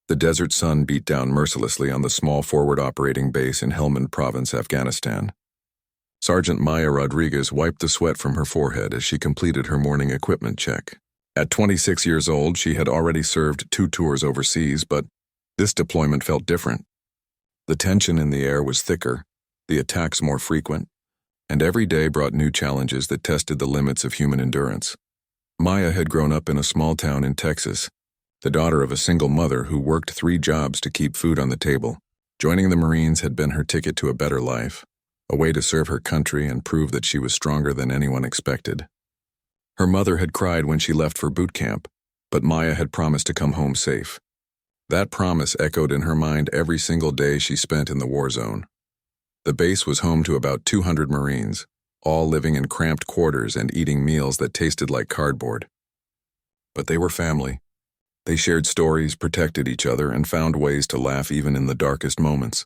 The desert sun beat down mercilessly on the small forward operating base in Helmand Province, Afghanistan. Sergeant Maya Rodriguez wiped the sweat from her forehead as she completed her morning equipment check. At 26 years old, she had already served 2 tours overseas, but this deployment felt different. The tension in the air was thicker, the attacks more frequent, and every day brought new challenges that tested the limits of human endurance. Maya had grown up in a small town in Texas, the daughter of a single mother who worked 3 jobs to keep food on the table. Joining the Marines had been her ticket to a better life, a way to serve her country and prove that she was stronger than anyone expected. Her mother had cried when she left for boot camp, but Maya had promised to come home safe. That promise echoed in her mind every single day she spent in the war zone. The base was home to about 200 Marines, all living in cramped quarters and eating meals that tasted like cardboard. But they were family. They shared stories, protected each other, and found ways to laugh even in the darkest moments.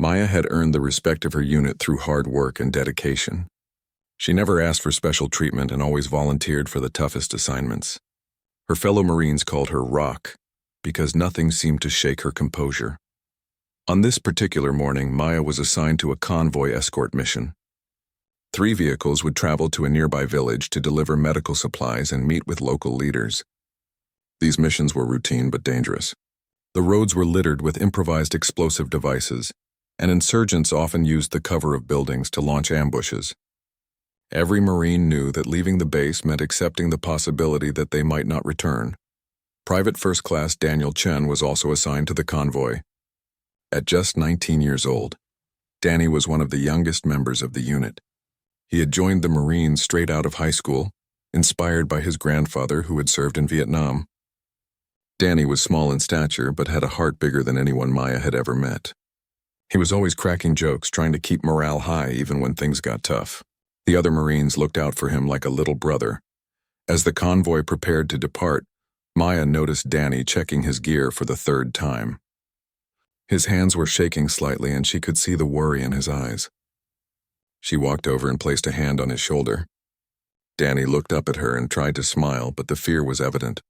Maya had earned the respect of her unit through hard work and dedication. She never asked for special treatment and always volunteered for the toughest assignments. Her fellow Marines called her Rock, because nothing seemed to shake her composure. On this particular morning, Maya was assigned to a convoy escort mission. 3 vehicles would travel to a nearby village to deliver medical supplies and meet with local leaders. These missions were routine but dangerous. The roads were littered with improvised explosive devices, and insurgents often used the cover of buildings to launch ambushes. Every Marine knew that leaving the base meant accepting the possibility that they might not return. Private First Class Daniel Chen was also assigned to the convoy. At just 19 years old, Danny was one of the youngest members of the unit. He had joined the Marines straight out of high school, inspired by his grandfather who had served in Vietnam. Danny was small in stature but had a heart bigger than anyone Maya had ever met. He was always cracking jokes, trying to keep morale high even when things got tough. The other Marines looked out for him like a little brother. As the convoy prepared to depart, Maya noticed Danny checking his gear for the 3rd time. His hands were shaking slightly and she could see the worry in his eyes. She walked over and placed a hand on his shoulder. Danny looked up at her and tried to smile, but the fear was evident.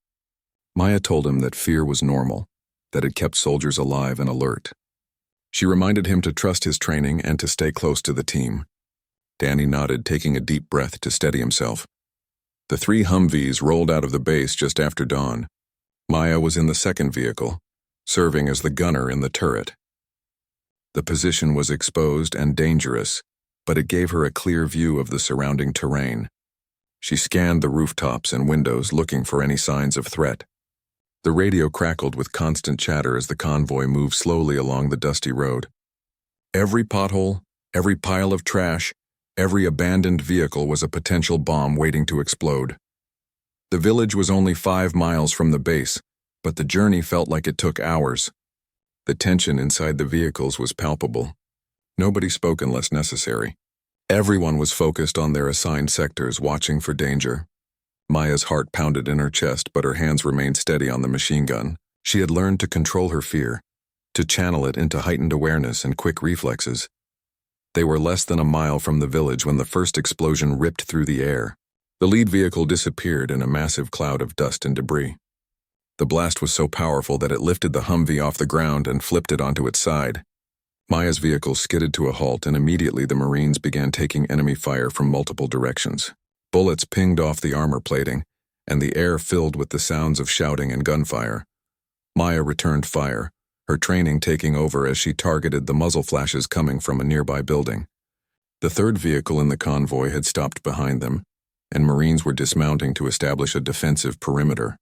Maya told him that fear was normal, that it kept soldiers alive and alert. She reminded him to trust his training and to stay close to the team. Danny nodded, taking a deep breath to steady himself. The 3 Humvees rolled out of the base just after dawn. Maya was in the 2nd vehicle, serving as the gunner in the turret. The position was exposed and dangerous, but it gave her a clear view of the surrounding terrain. She scanned the rooftops and windows, looking for any signs of threat. The radio crackled with constant chatter as the convoy moved slowly along the dusty road. Every pothole, every pile of trash, every abandoned vehicle was a potential bomb waiting to explode. The village was only 5 miles from the base, but the journey felt like it took hours. The tension inside the vehicles was palpable. Nobody spoke unless necessary. Everyone was focused on their assigned sectors, watching for danger. Maya's heart pounded in her chest, but her hands remained steady on the machine gun. She had learned to control her fear, to channel it into heightened awareness and quick reflexes. They were less than a mile from the village when the first explosion ripped through the air. The lead vehicle disappeared in a massive cloud of dust and debris. The blast was so powerful that it lifted the Humvee off the ground and flipped it onto its side. Maya's vehicle skidded to a halt, and immediately the Marines began taking enemy fire from multiple directions. Bullets pinged off the armor plating, and the air filled with the sounds of shouting and gunfire. Maya returned fire, her training taking over as she targeted the muzzle flashes coming from a nearby building. The 3rd vehicle in the convoy had stopped behind them, and Marines were dismounting to establish a defensive perimeter.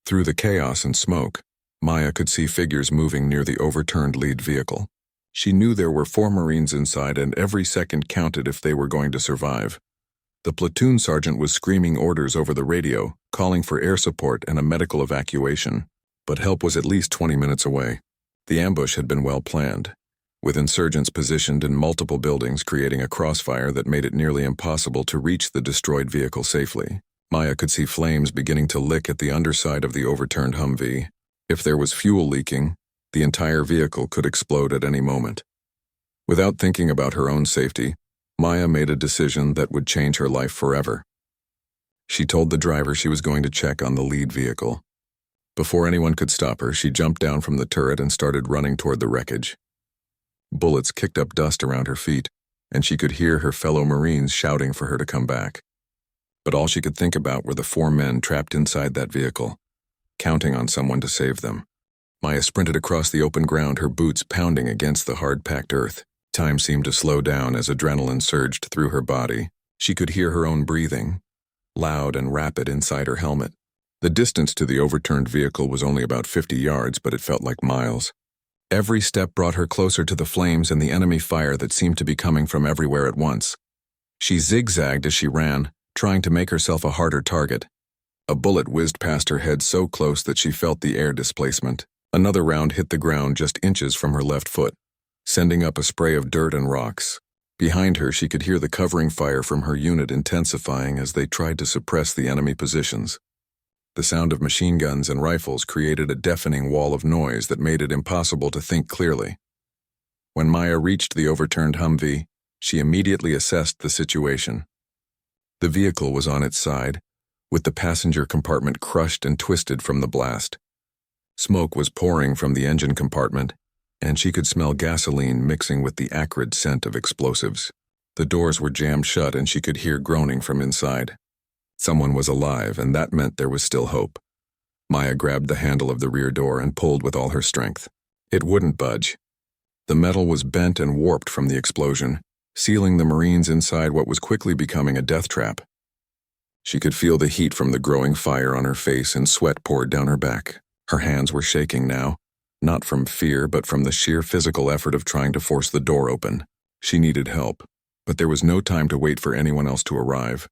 Through the chaos and smoke, Maya could see figures moving near the overturned lead vehicle. She knew there were 4 Marines inside, and every second counted if they were going to survive. The platoon sergeant was screaming orders over the radio, calling for air support and a medical evacuation, but help was at least 20 minutes away. The ambush had been well planned, with insurgents positioned in multiple buildings, creating a crossfire that made it nearly impossible to reach the destroyed vehicle safely. Maya could see flames beginning to lick at the underside of the overturned Humvee. If there was fuel leaking, the entire vehicle could explode at any moment. Without thinking about her own safety, Maya made a decision that would change her life forever. She told the driver she was going to check on the lead vehicle. Before anyone could stop her, she jumped down from the turret and started running toward the wreckage. Bullets kicked up dust around her feet, and she could hear her fellow Marines shouting for her to come back. But all she could think about were the 4 men trapped inside that vehicle, counting on someone to save them. Maya sprinted across the open ground, her boots pounding against the hard-packed earth. Time seemed to slow down as adrenaline surged through her body. She could hear her own breathing, loud and rapid inside her helmet. The distance to the overturned vehicle was only about 50 yards, but it felt like miles. Every step brought her closer to the flames and the enemy fire that seemed to be coming from everywhere at once. She zigzagged as she ran, trying to make herself a harder target. A bullet whizzed past her head so close that she felt the air displacement. Another round hit the ground just inches from her left foot, sending up a spray of dirt and rocks. Behind her, she could hear the covering fire from her unit intensifying as they tried to suppress the enemy positions. The sound of machine guns and rifles created a deafening wall of noise that made it impossible to think clearly. When Maya reached the overturned Humvee, she immediately assessed the situation. The vehicle was on its side, with the passenger compartment crushed and twisted from the blast. Smoke was pouring from the engine compartment, and she could smell gasoline mixing with the acrid scent of explosives. The doors were jammed shut and she could hear groaning from inside. Someone was alive, and that meant there was still hope. Maya grabbed the handle of the rear door and pulled with all her strength. It wouldn't budge. The metal was bent and warped from the explosion, sealing the Marines inside what was quickly becoming a death trap. She could feel the heat from the growing fire on her face and sweat poured down her back. Her hands were shaking now, not from fear but from the sheer physical effort of trying to force the door open. She needed help, but there was no time to wait for anyone else to arrive.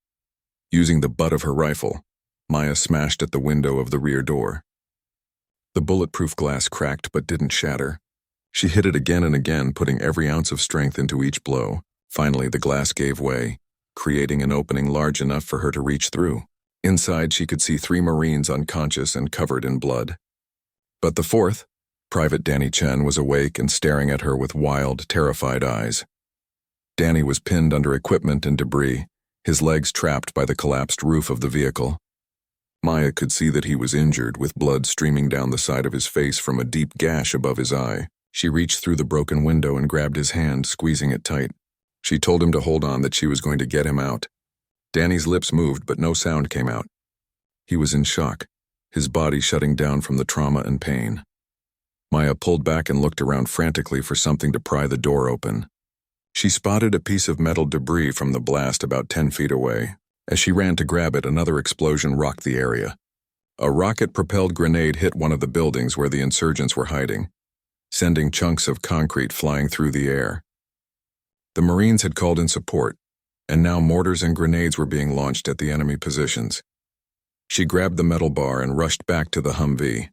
Using the butt of her rifle, Maya smashed at the window of the rear door. The bulletproof glass cracked but didn't shatter. She hit it again and again, putting every ounce of strength into each blow. Finally, the glass gave way, creating an opening large enough for her to reach through. Inside, she could see 3 Marines unconscious and covered in blood. But the 4th, Private Danny Chen, was awake and staring at her with wild, terrified eyes. Danny was pinned under equipment and debris, his legs trapped by the collapsed roof of the vehicle. Maya could see that he was injured, with blood streaming down the side of his face from a deep gash above his eye. She reached through the broken window and grabbed his hand, squeezing it tight. She told him to hold on, that she was going to get him out. Danny's lips moved, but no sound came out. He was in shock, his body shutting down from the trauma and pain. Maya pulled back and looked around frantically for something to pry the door open. She spotted a piece of metal debris from the blast about 10 feet away. As she ran to grab it, another explosion rocked the area. A rocket-propelled grenade hit one of the buildings where the insurgents were hiding, sending chunks of concrete flying through the air. The Marines had called in support, and now mortars and grenades were being launched at the enemy positions. She grabbed the metal bar and rushed back to the Humvee.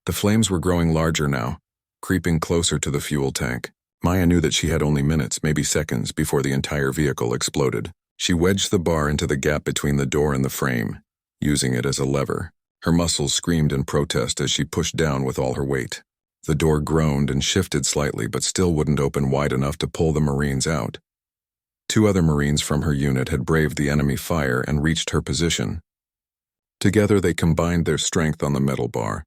The flames were growing larger now, creeping closer to the fuel tank. Maya knew that she had only minutes, maybe seconds, before the entire vehicle exploded. She wedged the bar into the gap between the door and the frame, using it as a lever. Her muscles screamed in protest as she pushed down with all her weight. The door groaned and shifted slightly, but still wouldn't open wide enough to pull the Marines out. 2 other Marines from her unit had braved the enemy fire and reached her position. Together they combined their strength on the metal bar.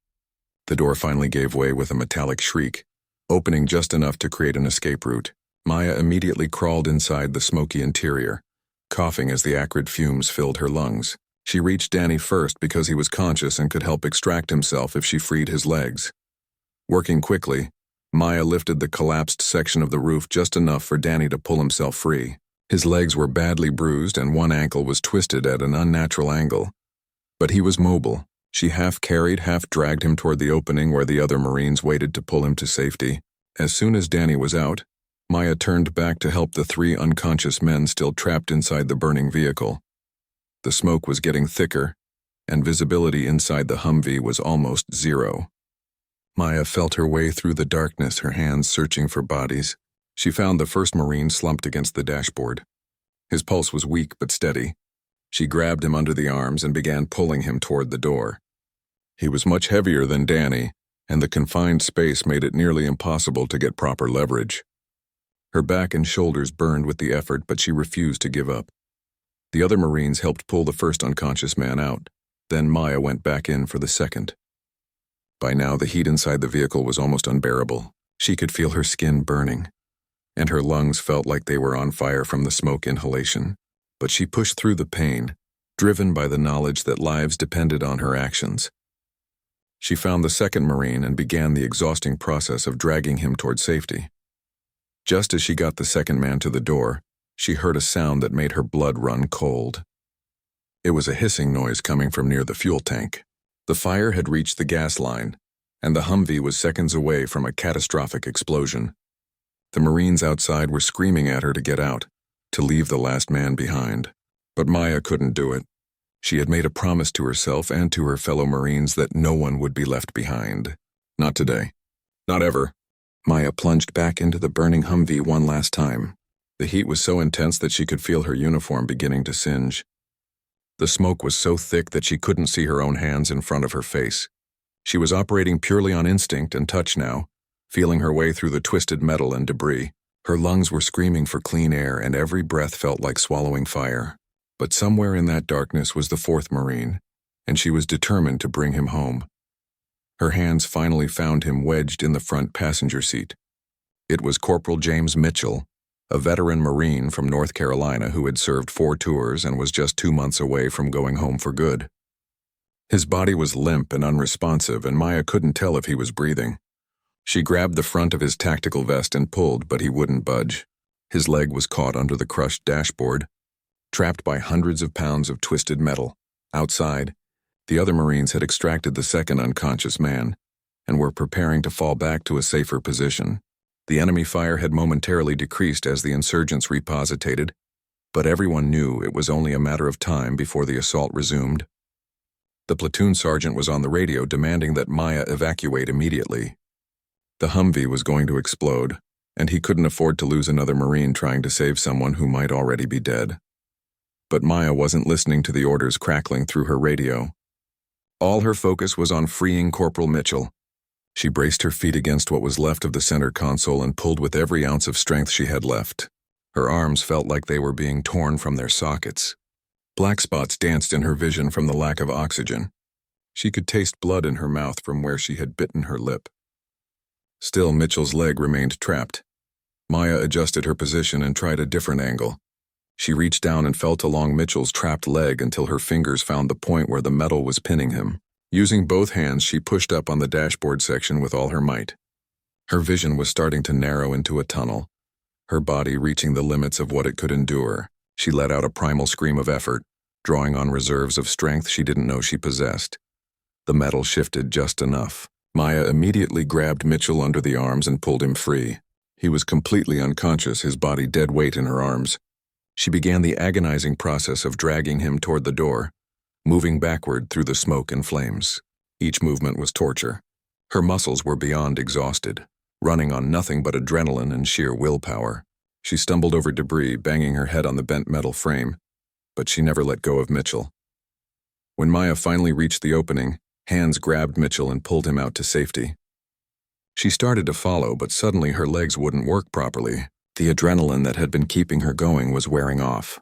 The door finally gave way with a metallic shriek, opening just enough to create an escape route. Maya immediately crawled inside the smoky interior, coughing as the acrid fumes filled her lungs. She reached Danny first because he was conscious and could help extract himself if she freed his legs. Working quickly, Maya lifted the collapsed section of the roof just enough for Danny to pull himself free. His legs were badly bruised and one ankle was twisted at an unnatural angle. But he was mobile. She half carried, half dragged him toward the opening where the other Marines waited to pull him to safety. As soon as Danny was out, Maya turned back to help the 3 unconscious men still trapped inside the burning vehicle. The smoke was getting thicker, and visibility inside the Humvee was almost zero. Maya felt her way through the darkness, her hands searching for bodies. She found the first Marine slumped against the dashboard. His pulse was weak but steady. She grabbed him under the arms and began pulling him toward the door. He was much heavier than Danny, and the confined space made it nearly impossible to get proper leverage. Her back and shoulders burned with the effort, but she refused to give up. The other Marines helped pull the first unconscious man out. Then Maya went back in for the second. By now, the heat inside the vehicle was almost unbearable. She could feel her skin burning, and her lungs felt like they were on fire from the smoke inhalation. But she pushed through the pain, driven by the knowledge that lives depended on her actions. She found the second Marine and began the exhausting process of dragging him toward safety. Just as she got the second man to the door, she heard a sound that made her blood run cold. It was a hissing noise coming from near the fuel tank. The fire had reached the gas line, and the Humvee was seconds away from a catastrophic explosion. The Marines outside were screaming at her to get out, to leave the last man behind. But Maya couldn't do it. She had made a promise to herself and to her fellow Marines that no one would be left behind. Not today. Not ever. Maya plunged back into the burning Humvee one last time. The heat was so intense that she could feel her uniform beginning to singe. The smoke was so thick that she couldn't see her own hands in front of her face. She was operating purely on instinct and touch now, feeling her way through the twisted metal and debris. Her lungs were screaming for clean air, and every breath felt like swallowing fire. But somewhere in that darkness was the fourth Marine, and she was determined to bring him home. Her hands finally found him wedged in the front passenger seat. It was Corporal James Mitchell, a veteran Marine from North Carolina who had served 4 tours and was just 2 months away from going home for good. His body was limp and unresponsive, and Maya couldn't tell if he was breathing. She grabbed the front of his tactical vest and pulled, but he wouldn't budge. His leg was caught under the crushed dashboard, trapped by hundreds of pounds of twisted metal. Outside, the other Marines had extracted the second unconscious man and were preparing to fall back to a safer position. The enemy fire had momentarily decreased as the insurgents repositated, but everyone knew it was only a matter of time before the assault resumed. The platoon sergeant was on the radio demanding that Maya evacuate immediately. The Humvee was going to explode, and he couldn't afford to lose another Marine trying to save someone who might already be dead. But Maya wasn't listening to the orders crackling through her radio. All her focus was on freeing Corporal Mitchell. She braced her feet against what was left of the center console and pulled with every ounce of strength she had left. Her arms felt like they were being torn from their sockets. Black spots danced in her vision from the lack of oxygen. She could taste blood in her mouth from where she had bitten her lip. Still, Mitchell's leg remained trapped. Maya adjusted her position and tried a different angle. She reached down and felt along Mitchell's trapped leg until her fingers found the point where the metal was pinning him. Using both hands, she pushed up on the dashboard section with all her might. Her vision was starting to narrow into a tunnel, her body reaching the limits of what it could endure. She let out a primal scream of effort, drawing on reserves of strength she didn't know she possessed. The metal shifted just enough. Maya immediately grabbed Mitchell under the arms and pulled him free. He was completely unconscious, his body dead weight in her arms. She began the agonizing process of dragging him toward the door, moving backward through the smoke and flames. Each movement was torture. Her muscles were beyond exhausted, running on nothing but adrenaline and sheer willpower. She stumbled over debris, banging her head on the bent metal frame, but she never let go of Mitchell. When Maya finally reached the opening, hands grabbed Mitchell and pulled him out to safety. She started to follow, but suddenly her legs wouldn't work properly. The adrenaline that had been keeping her going was wearing off,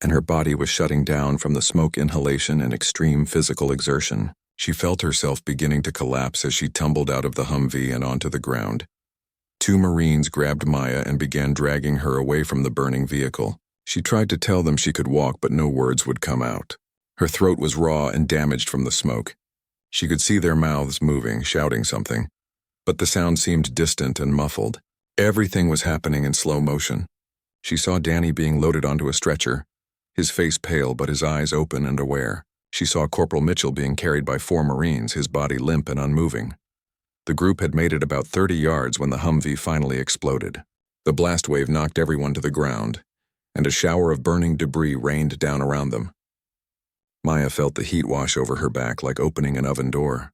and her body was shutting down from the smoke inhalation and extreme physical exertion. She felt herself beginning to collapse as she tumbled out of the Humvee and onto the ground. 2 Marines grabbed Maya and began dragging her away from the burning vehicle. She tried to tell them she could walk, but no words would come out. Her throat was raw and damaged from the smoke. She could see their mouths moving, shouting something, but the sound seemed distant and muffled. Everything was happening in slow motion. She saw Danny being loaded onto a stretcher, his face pale but his eyes open and aware. She saw Corporal Mitchell being carried by 4 Marines, his body limp and unmoving. The group had made it about 30 yards when the Humvee finally exploded. The blast wave knocked everyone to the ground, and a shower of burning debris rained down around them. Maya felt the heat wash over her back like opening an oven door.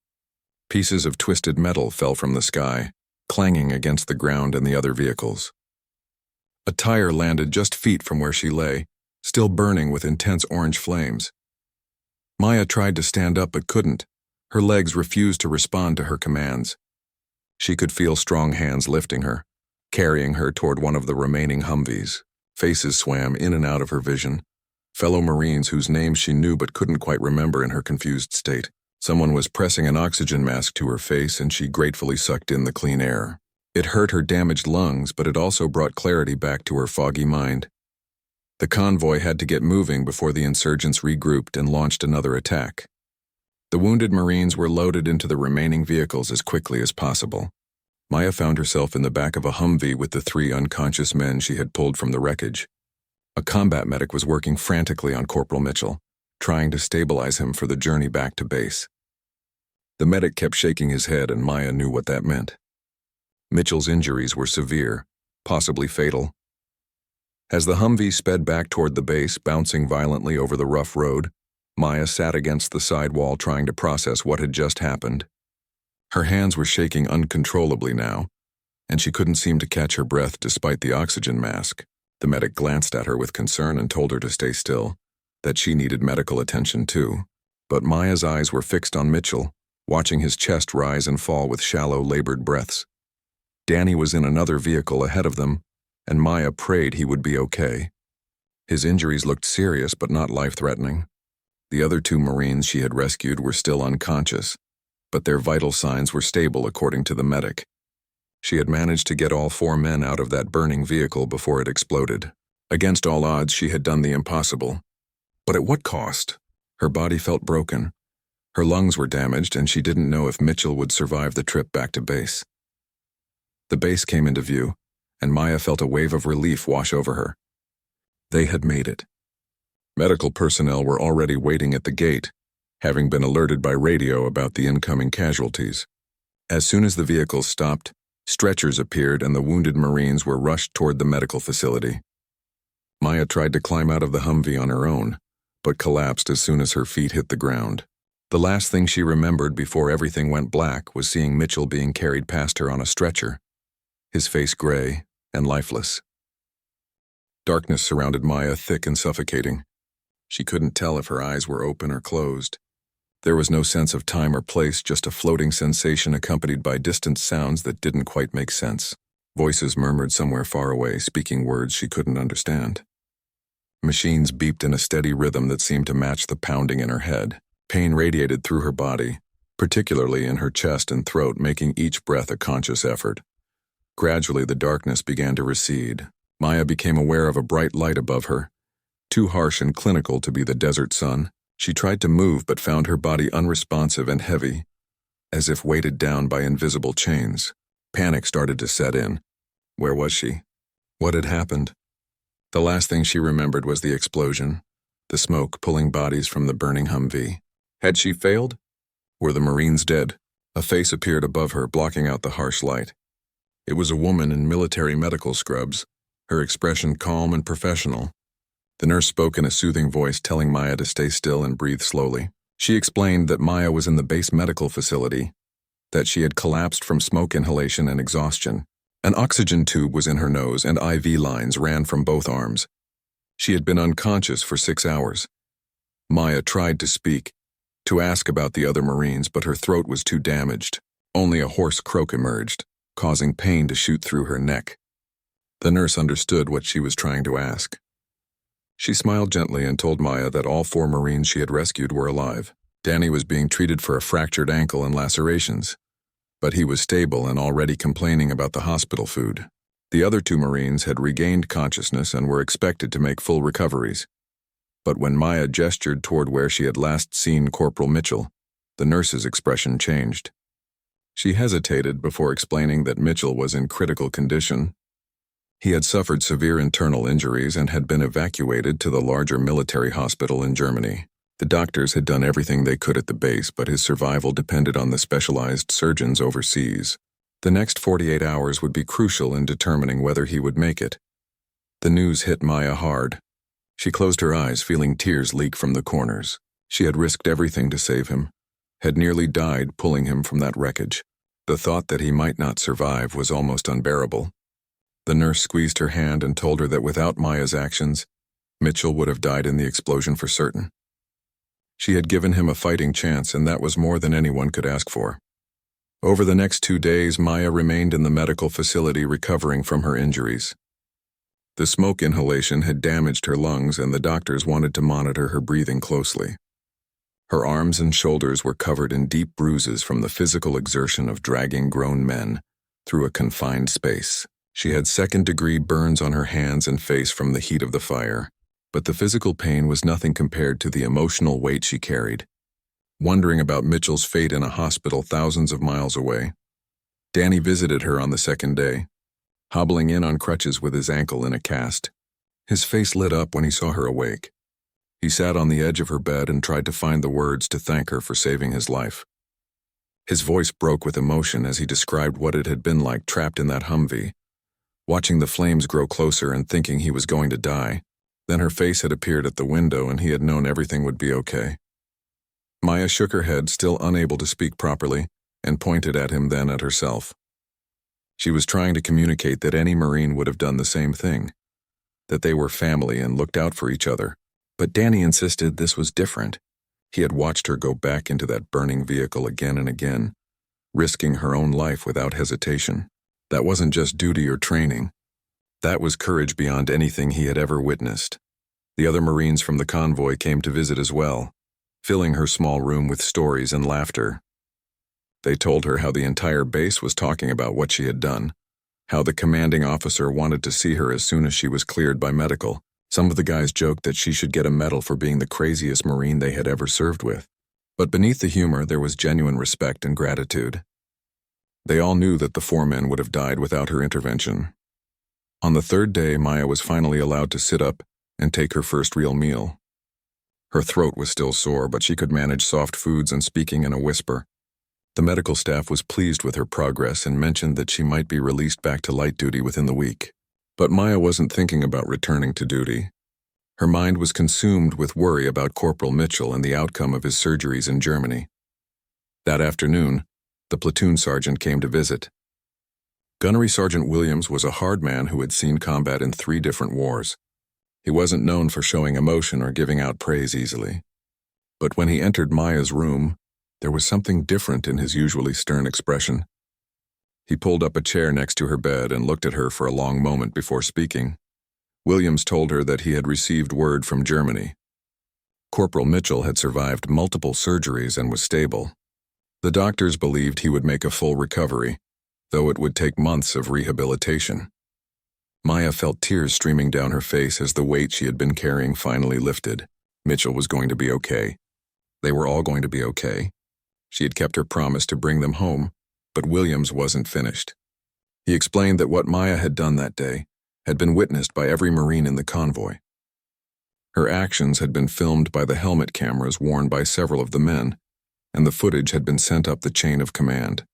Pieces of twisted metal fell from the sky, clanging against the ground and the other vehicles. A tire landed just feet from where she lay, still burning with intense orange flames. Maya tried to stand up but couldn't. Her legs refused to respond to her commands. She could feel strong hands lifting her, carrying her toward one of the remaining Humvees. Faces swam in and out of her vision, fellow Marines whose names she knew but couldn't quite remember in her confused state. Someone was pressing an oxygen mask to her face, and she gratefully sucked in the clean air. It hurt her damaged lungs, but it also brought clarity back to her foggy mind. The convoy had to get moving before the insurgents regrouped and launched another attack. The wounded Marines were loaded into the remaining vehicles as quickly as possible. Maya found herself in the back of a Humvee with the 3 unconscious men she had pulled from the wreckage. A combat medic was working frantically on Corporal Mitchell, trying to stabilize him for the journey back to base. The medic kept shaking his head, and Maya knew what that meant. Mitchell's injuries were severe, possibly fatal. As the Humvee sped back toward the base, bouncing violently over the rough road, Maya sat against the sidewall trying to process what had just happened. Her hands were shaking uncontrollably now, and she couldn't seem to catch her breath despite the oxygen mask. The medic glanced at her with concern and told her to stay still, that she needed medical attention too. But Maya's eyes were fixed on Mitchell, watching his chest rise and fall with shallow, labored breaths. Danny was in another vehicle ahead of them, and Maya prayed he would be okay. His injuries looked serious but not life-threatening. The other 2 Marines she had rescued were still unconscious, but their vital signs were stable according to the medic. She had managed to get all 4 men out of that burning vehicle before it exploded. Against all odds, she had done the impossible. But at what cost? Her body felt broken. Her lungs were damaged, and she didn't know if Mitchell would survive the trip back to base. The base came into view, and Maya felt a wave of relief wash over her. They had made it. Medical personnel were already waiting at the gate, having been alerted by radio about the incoming casualties. As soon as the vehicles stopped, stretchers appeared and the wounded Marines were rushed toward the medical facility. Maya tried to climb out of the Humvee on her own, but collapsed as soon as her feet hit the ground. The last thing she remembered before everything went black was seeing Mitchell being carried past her on a stretcher, his face gray and lifeless. Darkness surrounded Maya, thick and suffocating. She couldn't tell if her eyes were open or closed. There was no sense of time or place, just a floating sensation accompanied by distant sounds that didn't quite make sense. Voices murmured somewhere far away, speaking words she couldn't understand. Machines beeped in a steady rhythm that seemed to match the pounding in her head. Pain radiated through her body, particularly in her chest and throat, making each breath a conscious effort. Gradually, the darkness began to recede. Maya became aware of a bright light above her, too harsh and clinical to be the desert sun. She tried to move but found her body unresponsive and heavy, as if weighted down by invisible chains. Panic started to set in. Where was she? What had happened? The last thing she remembered was the explosion, the smoke pulling bodies from the burning Humvee. Had she failed? Were the Marines dead? A face appeared above her, blocking out the harsh light. It was a woman in military medical scrubs, her expression calm and professional. The nurse spoke in a soothing voice, telling Maya to stay still and breathe slowly. She explained that Maya was in the base medical facility, that she had collapsed from smoke inhalation and exhaustion. An oxygen tube was in her nose and IV lines ran from both arms. She had been unconscious for 6 hours. Maya tried to speak, to ask about the other Marines, but her throat was too damaged. Only a hoarse croak emerged, causing pain to shoot through her neck. The nurse understood what she was trying to ask. She smiled gently and told Maya that all 4 Marines she had rescued were alive. Danny was being treated for a fractured ankle and lacerations, but he was stable and already complaining about the hospital food. The other 2 Marines had regained consciousness and were expected to make full recoveries. But when Maya gestured toward where she had last seen Corporal Mitchell, the nurse's expression changed. She hesitated before explaining that Mitchell was in critical condition. He had suffered severe internal injuries and had been evacuated to the larger military hospital in Germany. The doctors had done everything they could at the base, but his survival depended on the specialized surgeons overseas. The next 48 hours would be crucial in determining whether he would make it. The news hit Maya hard. She closed her eyes, feeling tears leak from the corners. She had risked everything to save him, had nearly died pulling him from that wreckage. The thought that he might not survive was almost unbearable. The nurse squeezed her hand and told her that without Maya's actions, Mitchell would have died in the explosion for certain. She had given him a fighting chance, and that was more than anyone could ask for. Over the next 2 days, Maya remained in the medical facility recovering from her injuries. The smoke inhalation had damaged her lungs, and the doctors wanted to monitor her breathing closely. Her arms and shoulders were covered in deep bruises from the physical exertion of dragging grown men through a confined space. She had second-degree burns on her hands and face from the heat of the fire, but the physical pain was nothing compared to the emotional weight she carried. Wondering about Mitchell's fate in a hospital thousands of miles away, Danny visited her on the second day, hobbling in on crutches with his ankle in a cast. His face lit up when he saw her awake. He sat on the edge of her bed and tried to find the words to thank her for saving his life. His voice broke with emotion as he described what it had been like trapped in that Humvee, watching the flames grow closer and thinking he was going to die. Then her face had appeared at the window and he had known everything would be okay. Maya shook her head, still unable to speak properly, and pointed at him, then at herself. She was trying to communicate that any Marine would have done the same thing, that they were family and looked out for each other. But Danny insisted this was different. He had watched her go back into that burning vehicle again and again, risking her own life without hesitation. That wasn't just duty or training. That was courage beyond anything he had ever witnessed. The other Marines from the convoy came to visit as well, filling her small room with stories and laughter. They told her how the entire base was talking about what she had done, how the commanding officer wanted to see her as soon as she was cleared by medical. Some of the guys joked that she should get a medal for being the craziest Marine they had ever served with. But beneath the humor, there was genuine respect and gratitude. They all knew that the 4 men would have died without her intervention. On the third day, Maya was finally allowed to sit up and take her first real meal. Her throat was still sore, but she could manage soft foods and speaking in a whisper. The medical staff was pleased with her progress and mentioned that she might be released back to light duty within the week. But Maya wasn't thinking about returning to duty. Her mind was consumed with worry about Corporal Mitchell and the outcome of his surgeries in Germany. That afternoon, the platoon sergeant came to visit. Gunnery Sergeant Williams was a hard man who had seen combat in 3 different wars. He wasn't known for showing emotion or giving out praise easily. But when he entered Maya's room, there was something different in his usually stern expression. He pulled up a chair next to her bed and looked at her for a long moment before speaking. Williams told her that he had received word from Germany. Corporal Mitchell had survived multiple surgeries and was stable. The doctors believed he would make a full recovery, though it would take months of rehabilitation. Maya felt tears streaming down her face as the weight she had been carrying finally lifted. Mitchell was going to be okay. They were all going to be okay. She had kept her promise to bring them home, but Williams wasn't finished. He explained that what Maya had done that day had been witnessed by every Marine in the convoy. Her actions had been filmed by the helmet cameras worn by several of the men, and the footage had been sent up the chain of command.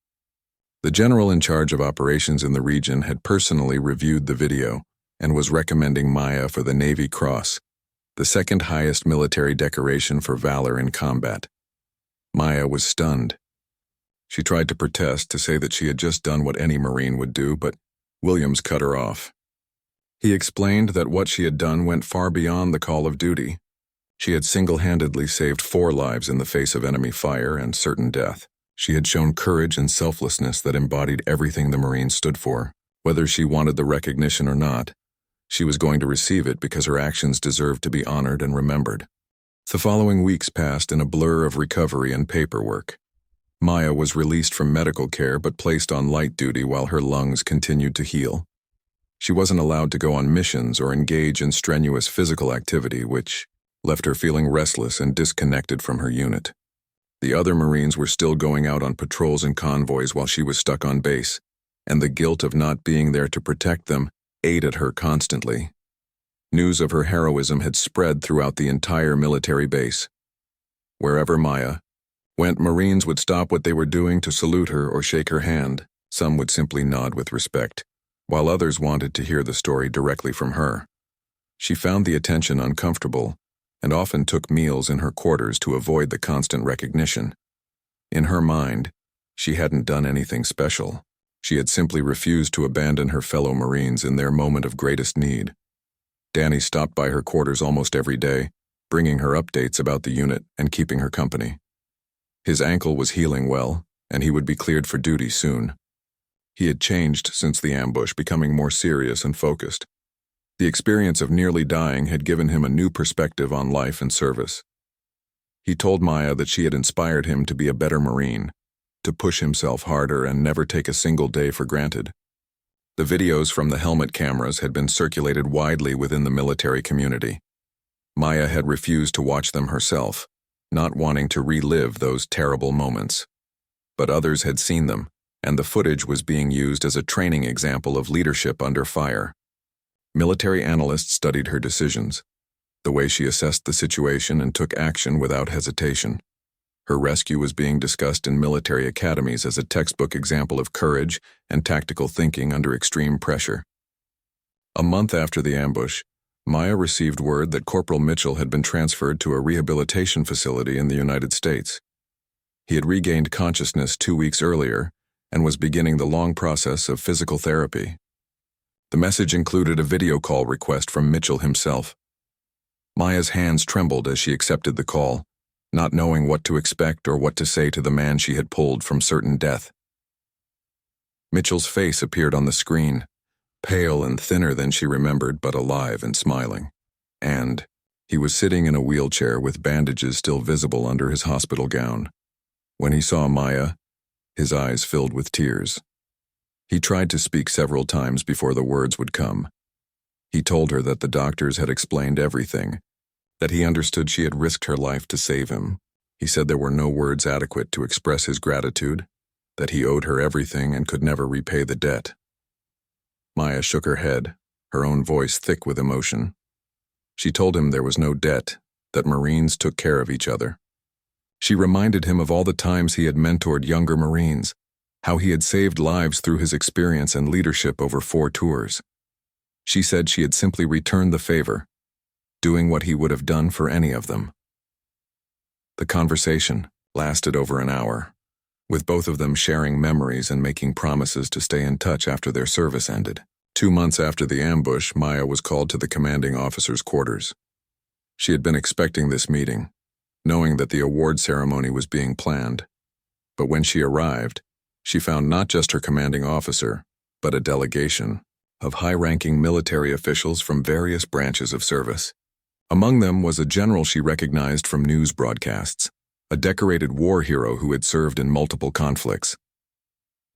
The general in charge of operations in the region had personally reviewed the video and was recommending Maya for the Navy Cross, the second highest military decoration for valor in combat. Maya was stunned. She tried to protest, to say that she had just done what any Marine would do, but Williams cut her off. He explained that what she had done went far beyond the call of duty. She had single-handedly saved 4 lives in the face of enemy fire and certain death. She had shown courage and selflessness that embodied everything the Marines stood for. Whether she wanted the recognition or not, she was going to receive it because her actions deserved to be honored and remembered. The following weeks passed in a blur of recovery and paperwork. Maya was released from medical care but placed on light duty while her lungs continued to heal. She wasn't allowed to go on missions or engage in strenuous physical activity, which left her feeling restless and disconnected from her unit. The other Marines were still going out on patrols and convoys while she was stuck on base, and the guilt of not being there to protect them ate at her constantly. News of her heroism had spread throughout the entire military base. Wherever Maya went, Marines would stop what they were doing to salute her or shake her hand. Some would simply nod with respect, while others wanted to hear the story directly from her. She found the attention uncomfortable and often took meals in her quarters to avoid the constant recognition. In her mind, she hadn't done anything special. She had simply refused to abandon her fellow Marines in their moment of greatest need. Danny stopped by her quarters almost every day, bringing her updates about the unit and keeping her company. His ankle was healing well, and he would be cleared for duty soon. He had changed since the ambush, becoming more serious and focused. The experience of nearly dying had given him a new perspective on life and service. He told Maya that she had inspired him to be a better Marine, to push himself harder and never take a single day for granted. The videos from the helmet cameras had been circulated widely within the military community. Maya had refused to watch them herself, not wanting to relive those terrible moments. But others had seen them, and the footage was being used as a training example of leadership under fire. Military analysts studied her decisions, the way she assessed the situation and took action without hesitation. Her rescue was being discussed in military academies as a textbook example of courage and tactical thinking under extreme pressure. A month after the ambush, Maya received word that Corporal Mitchell had been transferred to a rehabilitation facility in the United States. He had regained consciousness 2 weeks earlier and was beginning the long process of physical therapy. The message included a video call request from Mitchell himself. Maya's hands trembled as she accepted the call, not knowing what to expect or what to say to the man she had pulled from certain death. Mitchell's face appeared on the screen, pale and thinner than she remembered, but alive and smiling. And he was sitting in a wheelchair with bandages still visible under his hospital gown. When he saw Maya, his eyes filled with tears. He tried to speak several times before the words would come. He told her that the doctors had explained everything, that he understood she had risked her life to save him. He said there were no words adequate to express his gratitude, that he owed her everything and could never repay the debt. Maya shook her head, her own voice thick with emotion. She told him there was no debt, that Marines took care of each other. She reminded him of all the times he had mentored younger Marines, how he had saved lives through his experience and leadership over 4 tours. She said she had simply returned the favor, doing what he would have done for any of them. The conversation lasted over an hour, with both of them sharing memories and making promises to stay in touch after their service ended. 2 months after the ambush, Maya was called to the commanding officer's quarters. She had been expecting this meeting, knowing that the award ceremony was being planned. But when she arrived, she found not just her commanding officer, but a delegation of high-ranking military officials from various branches of service. Among them was a general she recognized from news broadcasts, a decorated war hero who had served in multiple conflicts.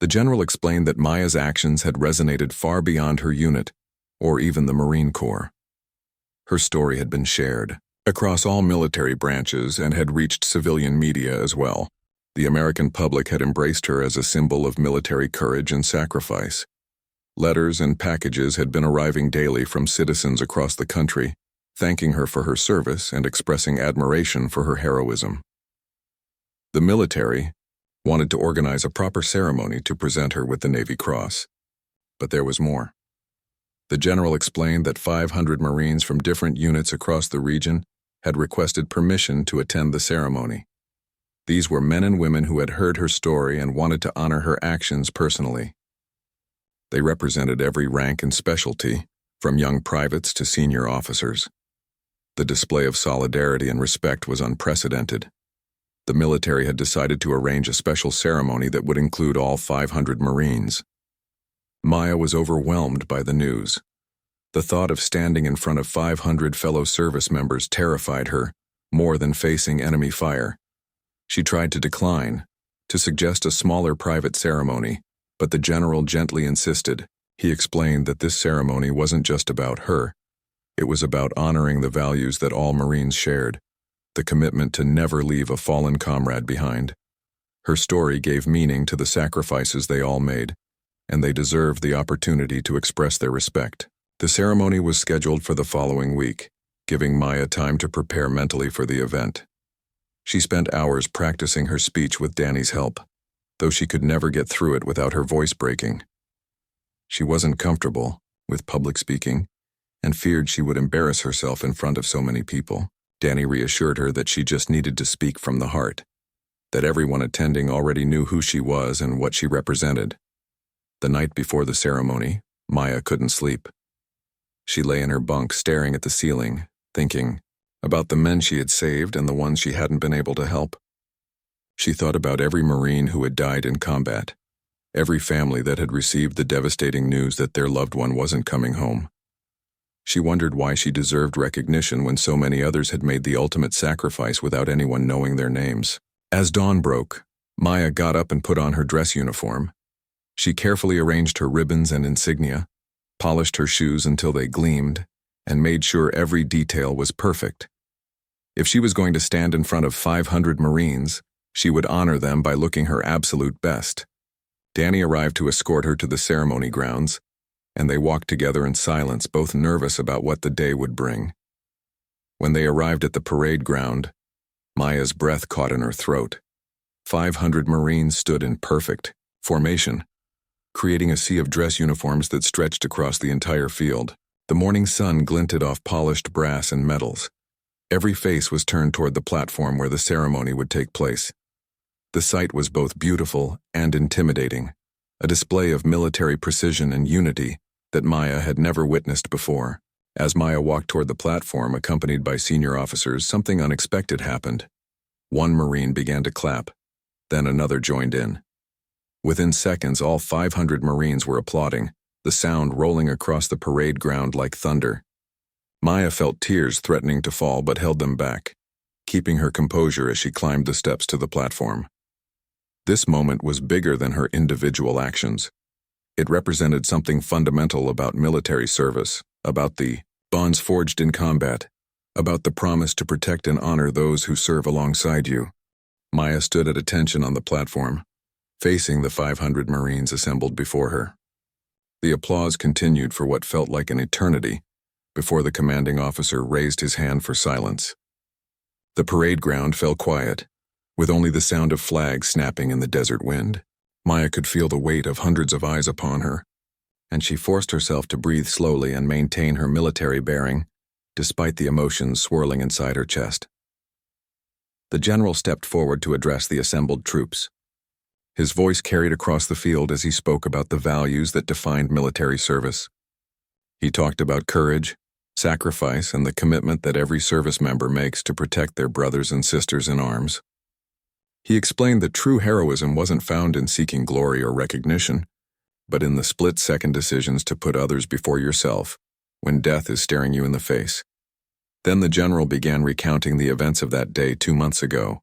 The general explained that Maya's actions had resonated far beyond her unit, or even the Marine Corps. Her story had been shared across all military branches and had reached civilian media as well. The American public had embraced her as a symbol of military courage and sacrifice. Letters and packages had been arriving daily from citizens across the country, thanking her for her service and expressing admiration for her heroism. The military wanted to organize a proper ceremony to present her with the Navy Cross. But there was more. The general explained that 500 Marines from different units across the region had requested permission to attend the ceremony. These were men and women who had heard her story and wanted to honor her actions personally. They represented every rank and specialty, from young privates to senior officers. The display of solidarity and respect was unprecedented. The military had decided to arrange a special ceremony that would include all 500 Marines. Maya was overwhelmed by the news. The thought of standing in front of 500 fellow service members terrified her, more than facing enemy fire. She tried to decline, to suggest a smaller private ceremony, but the general gently insisted. He explained that this ceremony wasn't just about her. It was about honoring the values that all Marines shared, the commitment to never leave a fallen comrade behind. Her story gave meaning to the sacrifices they all made, and they deserved the opportunity to express their respect. The ceremony was scheduled for the following week, giving Maya time to prepare mentally for the event. She spent hours practicing her speech with Danny's help, though she could never get through it without her voice breaking. She wasn't comfortable with public speaking and feared she would embarrass herself in front of so many people. Danny reassured her that she just needed to speak from the heart, that everyone attending already knew who she was and what she represented. The night before the ceremony, Maya couldn't sleep. She lay in her bunk staring at the ceiling, thinking about the men she had saved and the ones she hadn't been able to help. She thought about every Marine who had died in combat, every family that had received the devastating news that their loved one wasn't coming home. She wondered why she deserved recognition when so many others had made the ultimate sacrifice without anyone knowing their names. As dawn broke, Maya got up and put on her dress uniform. She carefully arranged her ribbons and insignia, polished her shoes until they gleamed, and made sure every detail was perfect. If she was going to stand in front of 500 Marines, she would honor them by looking her absolute best. Danny arrived to escort her to the ceremony grounds, and they walked together in silence, both nervous about what the day would bring. When they arrived at the parade ground, Maya's breath caught in her throat. 500 Marines stood in perfect formation, creating a sea of dress uniforms that stretched across the entire field. The morning sun glinted off polished brass and metals. Every face was turned toward the platform where the ceremony would take place. The sight was both beautiful and intimidating, a display of military precision and unity that Maya had never witnessed before. As Maya walked toward the platform, accompanied by senior officers, something unexpected happened. One Marine began to clap, then another joined in. Within seconds, all 500 Marines were applauding, the sound rolling across the parade ground like thunder. Maya felt tears threatening to fall but held them back, keeping her composure as she climbed the steps to the platform. This moment was bigger than her individual actions. It represented something fundamental about military service, about the bonds forged in combat, about the promise to protect and honor those who serve alongside you. Maya stood at attention on the platform, facing the 500 Marines assembled before her. The applause continued for what felt like an eternity before the commanding officer raised his hand for silence. The parade ground fell quiet, with only the sound of flags snapping in the desert wind. Maya could feel the weight of hundreds of eyes upon her, and she forced herself to breathe slowly and maintain her military bearing, despite the emotions swirling inside her chest. The general stepped forward to address the assembled troops. His voice carried across the field as he spoke about the values that defined military service. He talked about courage, sacrifice, and the commitment that every service member makes to protect their brothers and sisters in arms. He explained that true heroism wasn't found in seeking glory or recognition, but in the split-second decisions to put others before yourself when death is staring you in the face. Then the general began recounting the events of that day 2 months ago.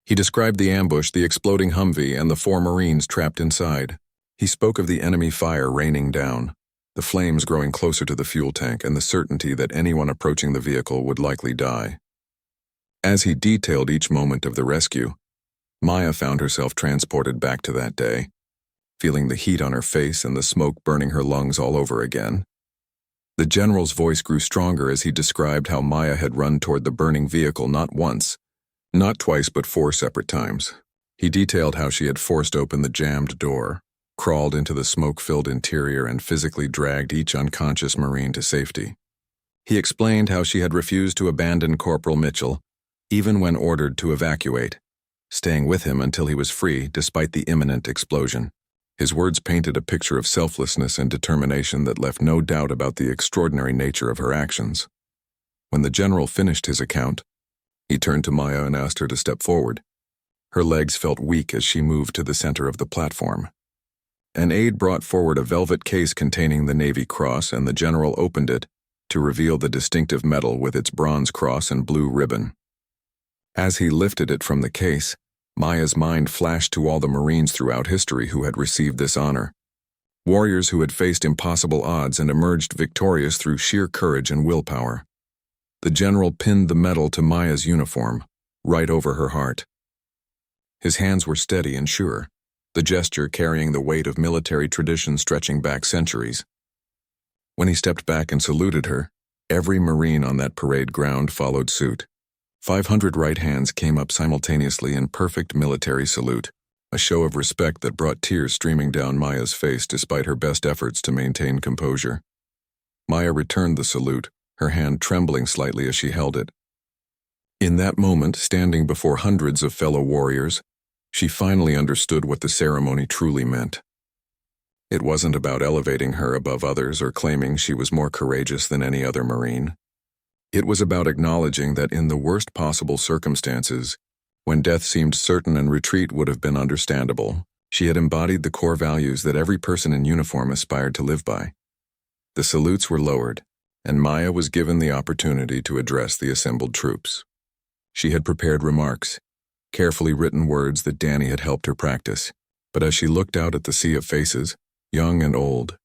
He described the ambush, the exploding Humvee, and the 4 Marines trapped inside. He spoke of the enemy fire raining down, the flames growing closer to the fuel tank, and the certainty that anyone approaching the vehicle would likely die. As he detailed each moment of the rescue, Maya found herself transported back to that day, feeling the heat on her face and the smoke burning her lungs all over again. The general's voice grew stronger as he described how Maya had run toward the burning vehicle not once, not twice, but 4 separate times. He detailed how she had forced open the jammed door, crawled into the smoke-filled interior, and physically dragged each unconscious Marine to safety. He explained how she had refused to abandon Corporal Mitchell, even when ordered to evacuate, staying with him until he was free despite the imminent explosion. His words painted a picture of selflessness and determination that left no doubt about the extraordinary nature of her actions. When the general finished his account, he turned to Maya and asked her to step forward. Her legs felt weak as she moved to the center of the platform. An aide brought forward a velvet case containing the Navy Cross, and the general opened it to reveal the distinctive medal with its bronze cross and blue ribbon. As he lifted it from the case, Maya's mind flashed to all the Marines throughout history who had received this honor. Warriors who had faced impossible odds and emerged victorious through sheer courage and willpower. The general pinned the medal to Maya's uniform, right over her heart. His hands were steady and sure, the gesture carrying the weight of military tradition stretching back centuries. When he stepped back and saluted her, every Marine on that parade ground followed suit. 500 right hands came up simultaneously in perfect military salute, a show of respect that brought tears streaming down Maya's face despite her best efforts to maintain composure. Maya returned the salute, her hand trembling slightly as she held it. In that moment, standing before hundreds of fellow warriors, she finally understood what the ceremony truly meant. It wasn't about elevating her above others or claiming she was more courageous than any other Marine. It was about acknowledging that in the worst possible circumstances, when death seemed certain and retreat would have been understandable, she had embodied the core values that every person in uniform aspired to live by. The salutes were lowered, and Maya was given the opportunity to address the assembled troops. She had prepared remarks, carefully written words that Danny had helped her practice, but as she looked out at the sea of faces, young and old,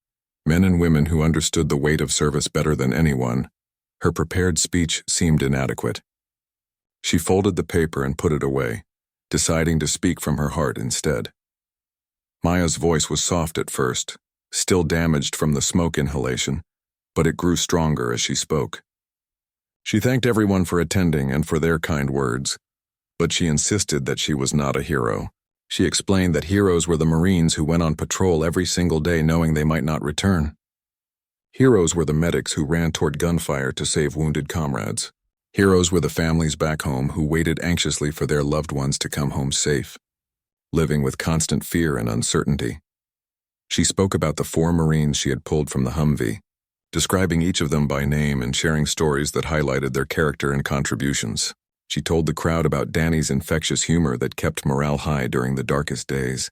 men and women who understood the weight of service better than anyone, her prepared speech seemed inadequate. She folded the paper and put it away, deciding to speak from her heart instead. Maya's voice was soft at first, still damaged from the smoke inhalation, but it grew stronger as she spoke. She thanked everyone for attending and for their kind words, but she insisted that she was not a hero. She explained that heroes were the Marines who went on patrol every single day knowing they might not return. Heroes were the medics who ran toward gunfire to save wounded comrades. Heroes were the families back home who waited anxiously for their loved ones to come home safe, living with constant fear and uncertainty. She spoke about the 4 Marines she had pulled from the Humvee, describing each of them by name and sharing stories that highlighted their character and contributions. She told the crowd about Danny's infectious humor that kept morale high during the darkest days.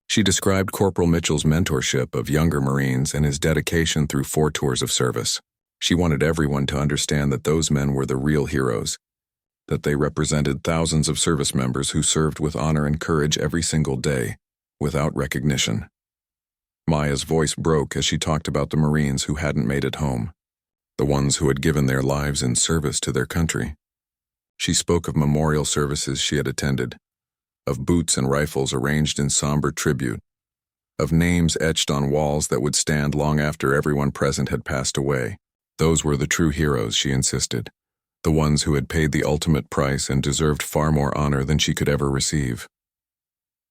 She described Corporal Mitchell's mentorship of younger Marines and his dedication through 4 tours of service. She wanted everyone to understand that those men were the real heroes, that they represented thousands of service members who served with honor and courage every single day, without recognition. Maya's voice broke as she talked about the Marines who hadn't made it home, the ones who had given their lives in service to their country. She spoke of memorial services she had attended, of boots and rifles arranged in somber tribute, of names etched on walls that would stand long after everyone present had passed away. Those were the true heroes, she insisted, the ones who had paid the ultimate price and deserved far more honor than she could ever receive.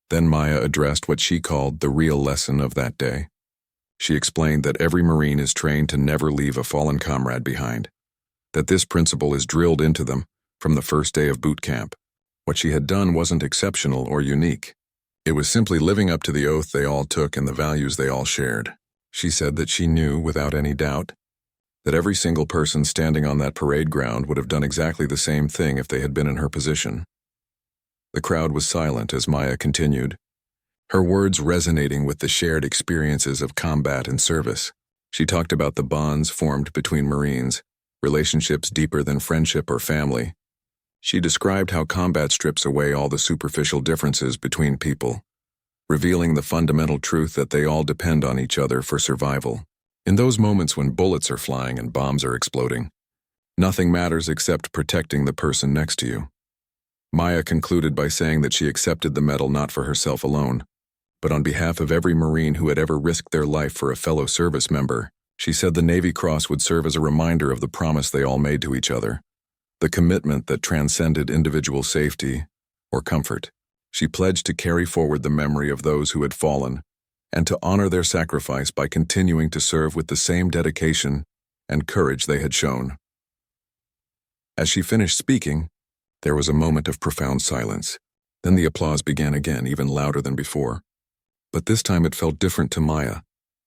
Then Maya addressed what she called the real lesson of that day. She explained that every Marine is trained to never leave a fallen comrade behind, that this principle is drilled into them from the first day of boot camp. What she had done wasn't exceptional or unique. It was simply living up to the oath they all took and the values they all shared. She said that she knew, without any doubt, that every single person standing on that parade ground would have done exactly the same thing if they had been in her position. The crowd was silent as Maya continued, her words resonating with the shared experiences of combat and service. She talked about the bonds formed between Marines, relationships deeper than friendship or family. She described how combat strips away all the superficial differences between people, revealing the fundamental truth that they all depend on each other for survival. In those moments when bullets are flying and bombs are exploding, nothing matters except protecting the person next to you. Maya concluded by saying that she accepted the medal not for herself alone, but on behalf of every Marine who had ever risked their life for a fellow service member. She said the Navy Cross would serve as a reminder of the promise they all made to each other, the commitment that transcended individual safety or comfort. She pledged to carry forward the memory of those who had fallen and to honor their sacrifice by continuing to serve with the same dedication and courage they had shown. As she finished speaking, there was a moment of profound silence. Then the applause began again, even louder than before. But this time it felt different to Maya.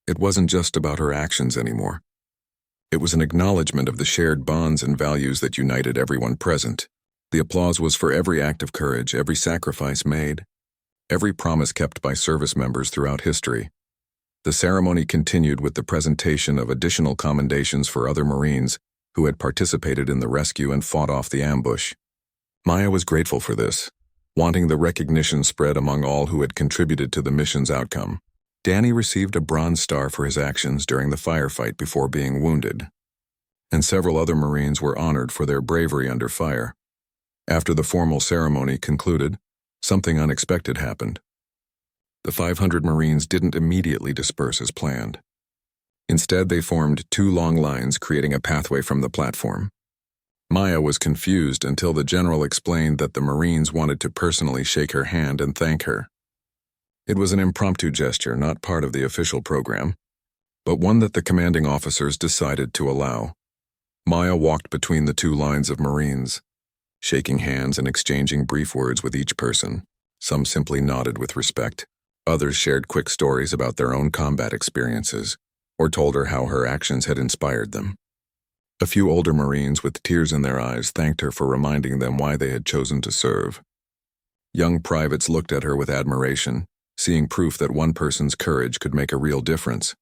It wasn't just about her actions anymore. It was an acknowledgement of the shared bonds and values that united everyone present. The applause was for every act of courage, every sacrifice made, every promise kept by service members throughout history. The ceremony continued with the presentation of additional commendations for other Marines who had participated in the rescue and fought off the ambush. Maya was grateful for this, wanting the recognition spread among all who had contributed to the mission's outcome. Danny received a Bronze Star for his actions during the firefight before being wounded, and several other Marines were honored for their bravery under fire. After the formal ceremony concluded, something unexpected happened. The 500 Marines didn't immediately disperse as planned. Instead, they formed 2 long lines, creating a pathway from the platform. Maya was confused until the general explained that the Marines wanted to personally shake her hand and thank her. It was an impromptu gesture, not part of the official program, but one that the commanding officers decided to allow. Maya walked between the 2 lines of Marines, shaking hands and exchanging brief words with each person. Some simply nodded with respect. Others shared quick stories about their own combat experiences, or told her how her actions had inspired them. A few older Marines with tears in their eyes thanked her for reminding them why they had chosen to serve. Young privates looked at her with admiration, seeing proof that one person's courage could make a real difference.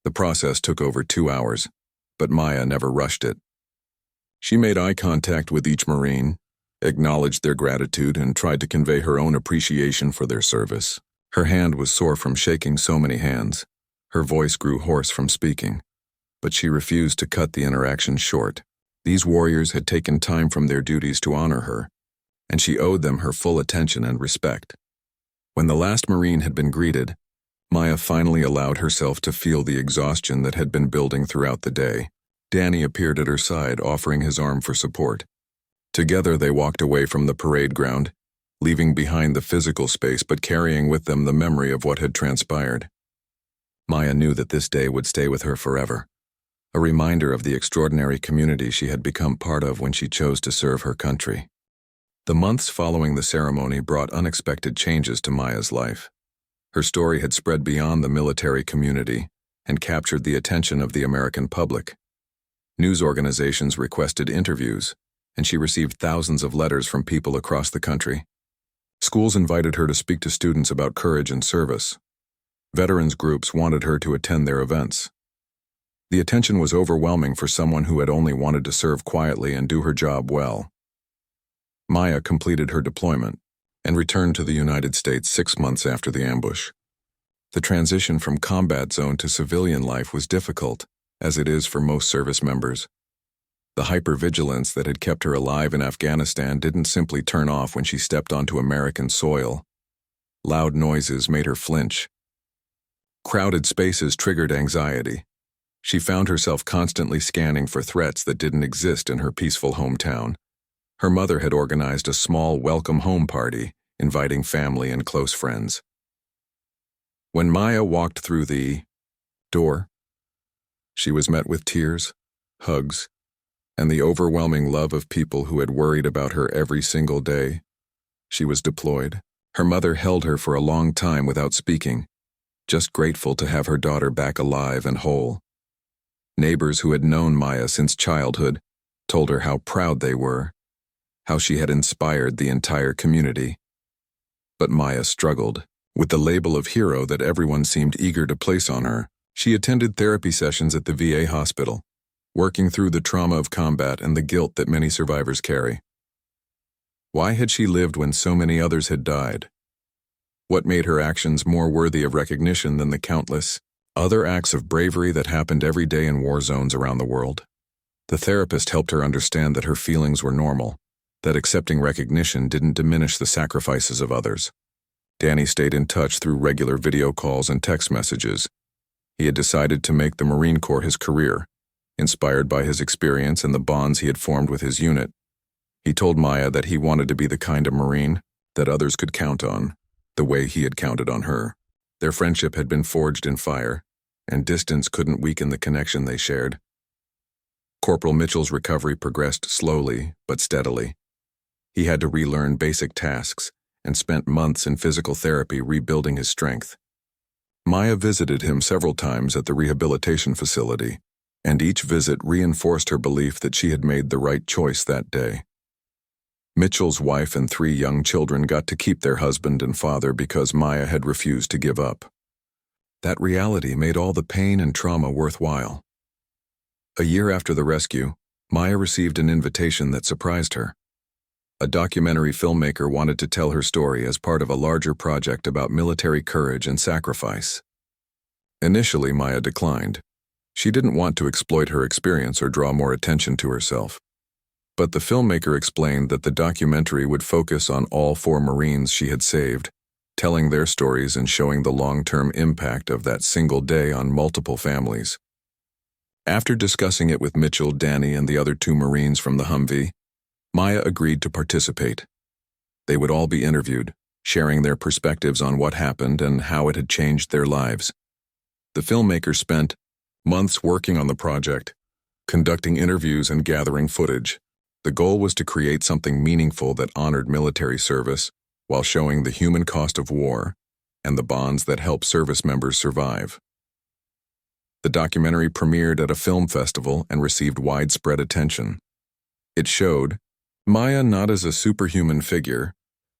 The process took over 2 hours, but Maya never rushed it. She made eye contact with each Marine, acknowledged their gratitude, and tried to convey her own appreciation for their service. Her hand was sore from shaking so many hands. Her voice grew hoarse from speaking, but she refused to cut the interaction short. These warriors had taken time from their duties to honor her, and she owed them her full attention and respect. When the last Marine had been greeted, Maya finally allowed herself to feel the exhaustion that had been building throughout the day. Danny appeared at her side, offering his arm for support. Together they walked away from the parade ground, leaving behind the physical space but carrying with them the memory of what had transpired. Maya knew that this day would stay with her forever, a reminder of the extraordinary community she had become part of when she chose to serve her country. The months following the ceremony brought unexpected changes to Maya's life. Her story had spread beyond the military community and captured the attention of the American public. News organizations requested interviews, and she received thousands of letters from people across the country. Schools invited her to speak to students about courage and service. Veterans groups wanted her to attend their events. The attention was overwhelming for someone who had only wanted to serve quietly and do her job well. Maya completed her deployment and returned to the United States 6 months after the ambush. The transition from combat zone to civilian life was difficult, as it is for most service members. The hypervigilance that had kept her alive in Afghanistan didn't simply turn off when she stepped onto American soil. Loud noises made her flinch. Crowded spaces triggered anxiety. She found herself constantly scanning for threats that didn't exist in her peaceful hometown. Her mother had organized a small welcome home party, inviting family and close friends. When Maya walked through the door, she was met with tears, hugs, and the overwhelming love of people who had worried about her every single day. She was deployed. Her mother held her for a long time without speaking, just grateful to have her daughter back alive and whole. Neighbors who had known Maya since childhood told her how proud they were, how she had inspired the entire community. But Maya struggled with the label of hero that everyone seemed eager to place on her. She attended therapy sessions at the VA hospital, working through the trauma of combat and the guilt that many survivors carry. Why had she lived when so many others had died? What made her actions more worthy of recognition than the countless other acts of bravery that happened every day in war zones around the world? The therapist helped her understand that her feelings were normal, that accepting recognition didn't diminish the sacrifices of others. Danny stayed in touch through regular video calls and text messages. He had decided to make the Marine Corps his career, inspired by his experience and the bonds he had formed with his unit. He told Maya that he wanted to be the kind of Marine that others could count on, the way he had counted on her. Their friendship had been forged in fire, and distance couldn't weaken the connection they shared. Corporal Mitchell's recovery progressed slowly but steadily. He had to relearn basic tasks and spent months in physical therapy rebuilding his strength. Maya visited him several times at the rehabilitation facility, and each visit reinforced her belief that she had made the right choice that day. Mitchell's wife and 3 young children got to keep their husband and father because Maya had refused to give up. That reality made all the pain and trauma worthwhile. A year after the rescue, Maya received an invitation that surprised her. A documentary filmmaker wanted to tell her story as part of a larger project about military courage and sacrifice. Initially, Maya declined. She didn't want to exploit her experience or draw more attention to herself. But the filmmaker explained that the documentary would focus on all 4 Marines she had saved, telling their stories and showing the long-term impact of that single day on multiple families. After discussing it with Mitchell, Danny, and the other 2 Marines from the Humvee, Maya agreed to participate. They would all be interviewed, sharing their perspectives on what happened and how it had changed their lives. The filmmaker spent months working on the project, conducting interviews and gathering footage. The goal was to create something meaningful that honored military service while showing the human cost of war and the bonds that help service members survive. The documentary premiered at a film festival and received widespread attention. It showed Maya not as a superhuman figure,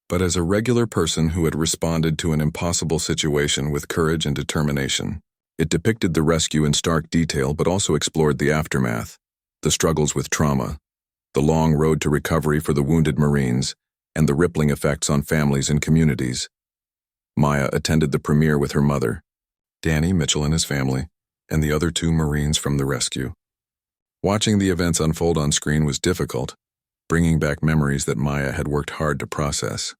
but as a regular person who had responded to an impossible situation with courage and determination. It depicted the rescue in stark detail but also explored the aftermath, the struggles with trauma, the long road to recovery for the wounded Marines, and the rippling effects on families and communities. Maya attended the premiere with her mother, Danny, Mitchell and his family, and the other 2 Marines from the rescue. Watching the events unfold on screen was difficult, bringing back memories that Maya had worked hard to process.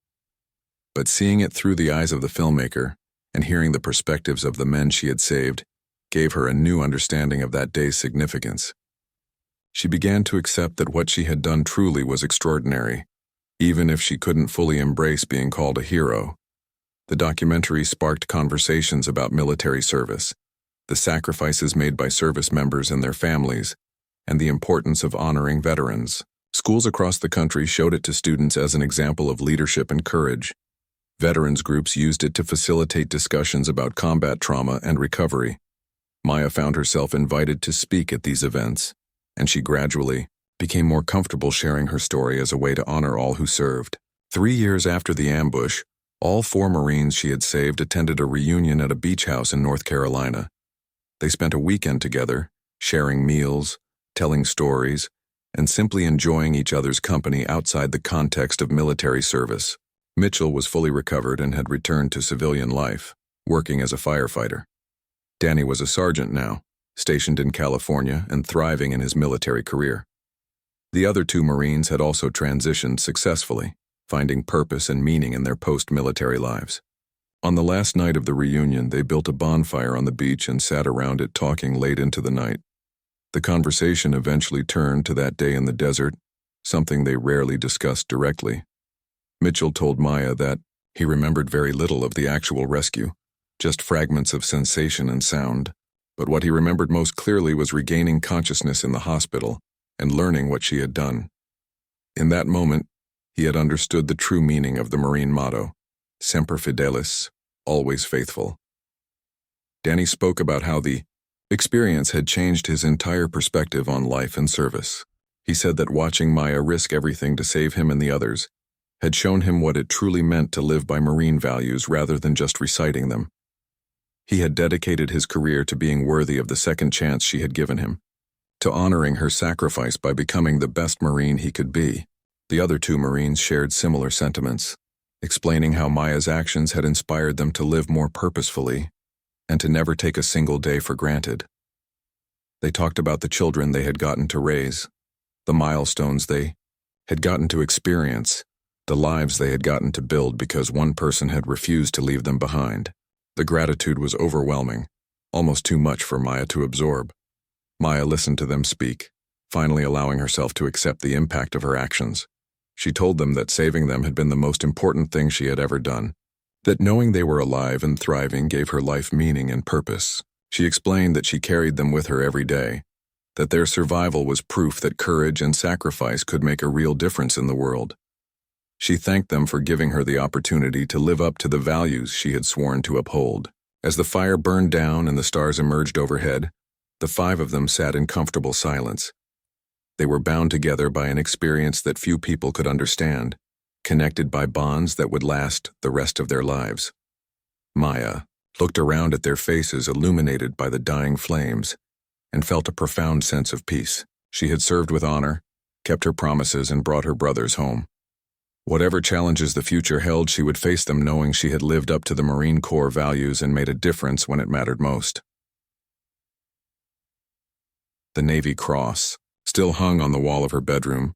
But seeing it through the eyes of the filmmaker and hearing the perspectives of the men she had saved gave her a new understanding of that day's significance. She began to accept that what she had done truly was extraordinary, even if she couldn't fully embrace being called a hero. The documentary sparked conversations about military service, the sacrifices made by service members and their families, and the importance of honoring veterans. Schools across the country showed it to students as an example of leadership and courage. Veterans groups used it to facilitate discussions about combat trauma and recovery. Maya found herself invited to speak at these events, and she gradually became more comfortable sharing her story as a way to honor all who served. 3 years after the ambush, all 4 Marines she had saved attended a reunion at a beach house in North Carolina. They spent a weekend together, sharing meals, telling stories, and simply enjoying each other's company outside the context of military service. Mitchell was fully recovered and had returned to civilian life, working as a firefighter. Danny was a sergeant now, stationed in California and thriving in his military career. The other 2 Marines had also transitioned successfully, finding purpose and meaning in their post-military lives. On the last night of the reunion, they built a bonfire on the beach and sat around it talking late into the night. The conversation eventually turned to that day in the desert, something they rarely discussed directly. Mitchell told Maya that he remembered very little of the actual rescue, just fragments of sensation and sound, but what he remembered most clearly was regaining consciousness in the hospital and learning what she had done. In that moment, he had understood the true meaning of the Marine motto, Semper Fidelis, always faithful. Danny spoke about how the experience had changed his entire perspective on life and service. He said that watching Maya risk everything to save him and the others had shown him what it truly meant to live by Marine values rather than just reciting them. He had dedicated his career to being worthy of the second chance she had given him, to honoring her sacrifice by becoming the best Marine he could be. The other 2 Marines shared similar sentiments, explaining how Maya's actions had inspired them to live more purposefully and to never take a single day for granted. They talked about the children they had gotten to raise, the milestones they had gotten to experience, the lives they had gotten to build because one person had refused to leave them behind. The gratitude was overwhelming, almost too much for Maya to absorb. Maya listened to them speak, finally allowing herself to accept the impact of her actions. She told them that saving them had been the most important thing she had ever done, that knowing they were alive and thriving gave her life meaning and purpose. She explained that she carried them with her every day, that their survival was proof that courage and sacrifice could make a real difference in the world. She thanked them for giving her the opportunity to live up to the values she had sworn to uphold. As the fire burned down and the stars emerged overhead, the 5 of them sat in comfortable silence. They were bound together by an experience that few people could understand, connected by bonds that would last the rest of their lives. Maya looked around at their faces illuminated by the dying flames and felt a profound sense of peace. She had served with honor, kept her promises, and brought her brothers home. Whatever challenges the future held, she would face them knowing she had lived up to the Marine Corps values and made a difference when it mattered most. The Navy Cross still hung on the wall of her bedroom,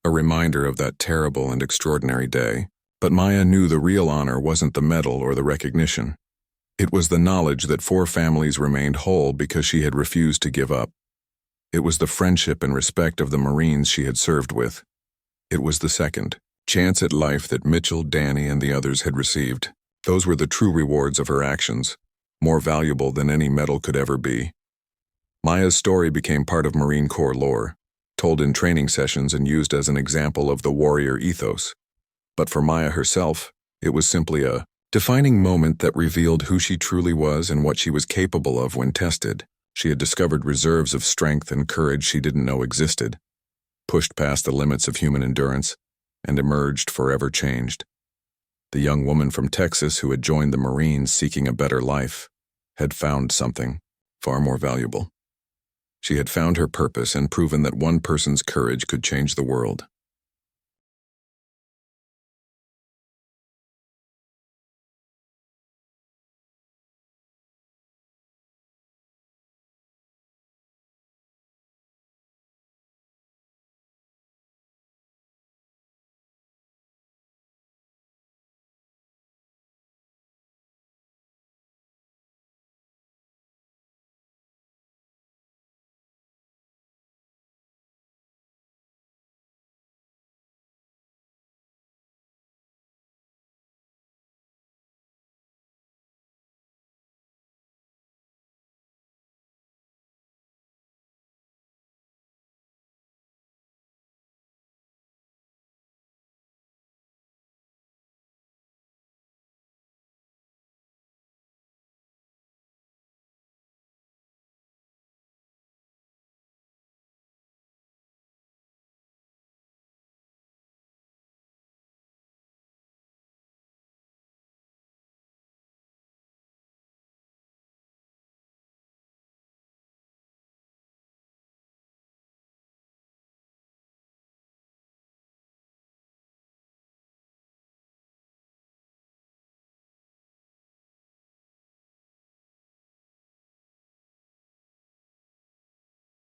a reminder of that terrible and extraordinary day. But Maya knew the real honor wasn't the medal or the recognition. It was the knowledge that 4 families remained whole because she had refused to give up. It was the friendship and respect of the Marines she had served with. It was the second chance at life that Mitchell, Danny, and the others had received. Those were the true rewards of her actions, more valuable than any medal could ever be. Maya's story became part of Marine Corps lore, told in training sessions and used as an example of the warrior ethos. But for Maya herself, it was simply a defining moment that revealed who she truly was and what she was capable of when tested. She had discovered reserves of strength and courage she didn't know existed, pushed past the limits of human endurance, and emerged forever changed. The young woman from Texas who had joined the Marines seeking a better life had found something far more valuable. She had found her purpose and proven that one person's courage could change the world.